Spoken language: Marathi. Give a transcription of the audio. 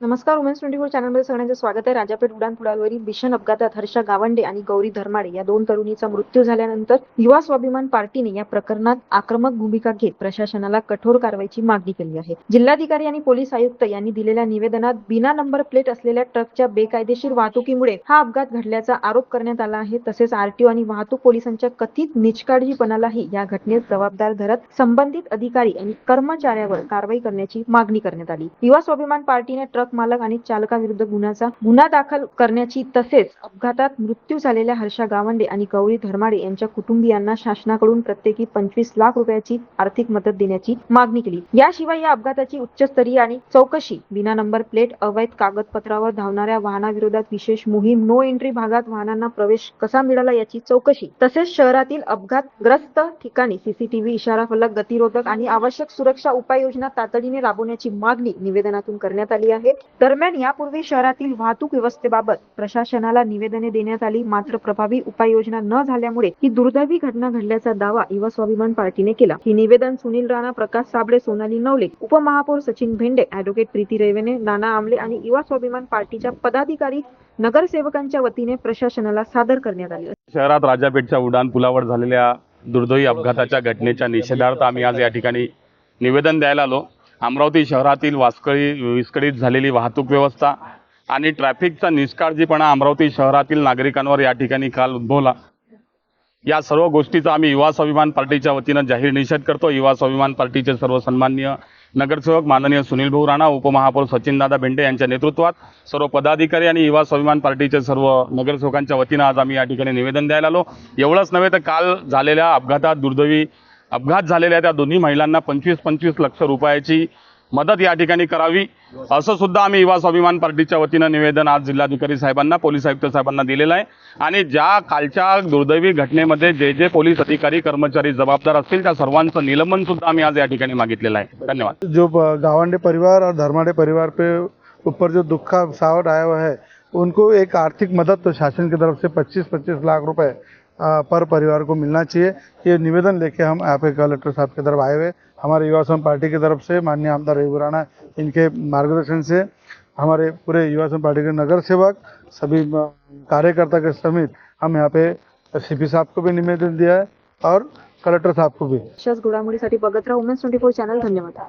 नमस्कार. वुमेन्स 24 चॅनलमध्ये सगळ्यांचे स्वागत आहे. राजापेठ उड्डाणपुलावरील भीषण अपघातात हर्षा गावंडे आणि गौरी धर्माडे या दोन तरुणीचा मृत्यू झाल्यानंतर युवा स्वाभिमान पार्टीने या प्रकरणात आक्रमक भूमिका घेत प्रशासनाला कठोर कारवाईची मागणी केली आहे. जिल्हाधिकारी आणि पोलीस आयुक्त यांनी दिलेल्या निवेदनात बिना नंबर प्लेट असलेल्या ट्रकच्या बेकायदेशीर वाहतुकीमुळे हा अपघात घडल्याचा आरोप करण्यात आला आहे. तसेच आरटीओ आणि वाहतूक पोलिसांच्या कथित निष्काळजीपणालाही या घटनेस जबाबदार धरत संबंधित अधिकारी आणि कर्मचाऱ्यावर कारवाई करण्याची मागणी करण्यात आली. युवा स्वाभिमान पार्टीने ट्रक मालक आणि चालकाविरुद्ध गुन्हा दाखल करण्याची तसेच अपघातात मृत्यू झालेल्या हर्षा गावंडे आणि गौरी धर्माडे यांच्या कुटुंबियांना शासनाकडून प्रत्येकी 25 लाख रुपयाची आर्थिक मदत देण्याची मागणी केली. याशिवाय या अपघाताची उच्चस्तरीय आणि चौकशी, बिना नंबर प्लेट, अवैध कागदपत्रावर धावणाऱ्या वाहनाविरोधात विशेष मोहीम, नो एंट्री भागात वाहनांना प्रवेश कसा मिळाला याची चौकशी, तसेच शहरातील अपघातग्रस्त ठिकाणी सीसीटीव्ही, इशारा फलक, गतिरोधक आणि आवश्यक सुरक्षा उपाययोजना तातडीने राबवण्याची मागणी निवेदनातून करण्यात आली आहे. दरम्यान यापूर्वी शहरातील वाहतूक व्यवस्थेबाबत प्रशासनाला निवेदने देण्यात आली, मात्र प्रभावी उपाययोजना न झाल्यामुळे ही दुर्दैवी घटना घडल्याचा दावा युवा स्वाभिमान पार्टीने केला. ही निवेदन सुनील राणा, प्रकाश साबळे, सोनाली नवले, उपमहापौर सचिन भेंडे, ॲडव्होकेट प्रीती रेवणे, नाना आमले आणि युवा स्वाभिमान पार्टीच्या पदाधिकारी, नगरसेवकांच्या वतीने प्रशासनाला सादर करण्यात आले. शहरात राजापेठच्या उड्डाणपुलावर झालेल्या दुर्दैवी अपघाताच्या घटनेच्या निषेधार्थ आम्ही आज या ठिकाणी निवेदन द्यायला आलो. अमरावती शहरातील विस्कळीत झालेली वाहतूक व्यवस्था आणि ट्रॅफिकचा निष्काळजीपणा अमरावती शहरातील नागरिकांवर या ठिकाणी काल उद्भवला. या सर्व गोष्टीचा आम्ही युवा स्वाभिमान पार्टीच्या वतीनं जाहीर निषेध करतो. युवा स्वाभिमान पार्टीचे सर्व सन्माननीय नगरसेवक माननीय सुनील भाऊ राणा, उपमहापौर सचिनदादा भेंडे यांच्या नेतृत्वात सर्व पदाधिकारी आणि युवा स्वाभिमान पार्टीचे सर्व नगरसेवकांच्या वतीनं आज आम्ही या ठिकाणी निवेदन द्यायला आलो. एवढंच नव्हे तर काल झालेल्या अपघातात दुर्दैवी अपघात झालेल्या त्या दोन्ही महिलांना 25 लाख रुपयाची मदत या ठिकाणी करावी, असं सुद्धा आम्ही युवा स्वाभिमान पार्टीच्या वतीनं निवेदन आज जिल्हाधिकारी साहेबांना, पोलीस आयुक्त साहेबांना दिलेलं आहे. आणि ज्या कालच्या दुर्दैवी घटनेमध्ये जे पोलीस अधिकारी कर्मचारी जबाबदार असतील त्या सर्वांचं निलंबन सुद्धा आम्ही आज या ठिकाणी मागितलेलं आहे. धन्यवाद. जो गावंडे परिवार और धर्माडे परिवार पे ऊपर जो दुख का सावट आया हुआ है, उनको एक आर्थिक मदद तो शासन की तरफ से 25 लाख रुपए पर परिवार को मिलना चाहिए। ये निवेदन लेके हम यहाँ पे कलेक्टर साहब की तरफ आए हुए। हमारे युवा समाज पार्टी की तरफ से माननीय आमदार रवि राणा, इनके मार्गदर्शन से हमारे पूरे युवा समाज पार्टी के नगर सेवक, सभी कार्यकर्ता के समेत हम यहाँ पे सीपी साहब को भी निवेदन दिया है और कलेक्टर साहब को भी। अशाच घडामोडीसाठी बघत राहा वुमेन्स 24 चॅनल. धन्यवाद.